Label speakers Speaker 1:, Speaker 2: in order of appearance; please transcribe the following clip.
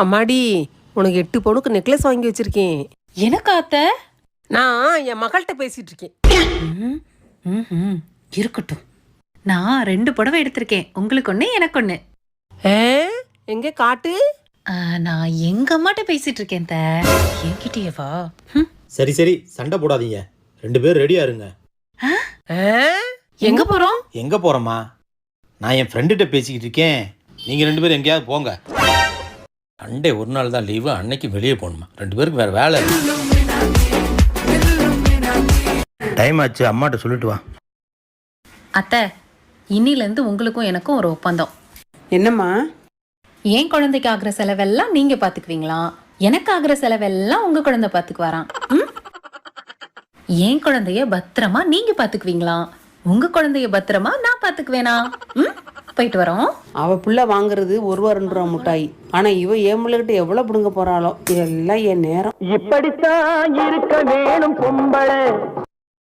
Speaker 1: அம்மாடி, உனக்கு 8 பவுனுக்கு நெக்லஸ் வாங்கி வச்சிருக்கேன்.
Speaker 2: எனக்கு அத்தை?
Speaker 1: நான் என் மகள்கிட்ட பேசிட்டு இருக்கேன்.
Speaker 2: இருக்கட்டும். நான் 2 புடவை எடுத்திருக்கேன். உங்களுக்கு ஒண்ணு, எனக்கு ஒண்ணு.
Speaker 1: எங்க காட்டு?
Speaker 2: நான் எங்க அம்மாட்ட பேசிட்டு இருக்கேன் த. என்கிட்டயேவா?
Speaker 3: சரி சரி, சண்டை போடாதீங்க. 2 பேரும் ரெடியா இருங்க.
Speaker 2: எங்க போறோம்?
Speaker 3: எங்க போறோமா? நான் என் ஃப்ரெண்டுகிட்ட பேசிக்கிட்டு இருக்கேன். நீங்க 2 பேரும் எங்கேயாவது போங்க. சண்டே ஒரு நாள் தான் லீவு, அன்னைக்கு வெளியே போகணுமா? 2 பேருக்கு வேற வேலை. டைம் ஆச்சு, அம்மாட்ட சொல்லிட்டு வா.
Speaker 2: அத்தை, இன்னிலேருந்து உங்களுக்கும் எனக்கும் ஒரு ஒப்பந்தம்.
Speaker 1: என்னம்மா?
Speaker 2: என் குழந்தைக்கு ஆகிற செலவெல்லாம் நீங்க பாத்துக்குவீங்களா? எனக்கு ஆகிற செலவெல்லாம் உங்க குழந்தை பாத்துக்குவாராம். என் குழந்தைய பத்திரமா நீங்க பாத்துக்குவீங்களா? உங்க குழந்தைய பத்திரமா நான் பாத்துக்குவேனா? போயிட்டு வரோம்.
Speaker 4: அவ புள்ள வாங்குறது 1 ரூபா முட்டாய். ஆனா இவ என் பிள்ளைகிட்ட எவ்வளவு புடுங்க போறாளோ. இதெல்லாம் என் நேரம்.
Speaker 5: இப்படித்தான் இருக்க வேணும் பொம்பளை.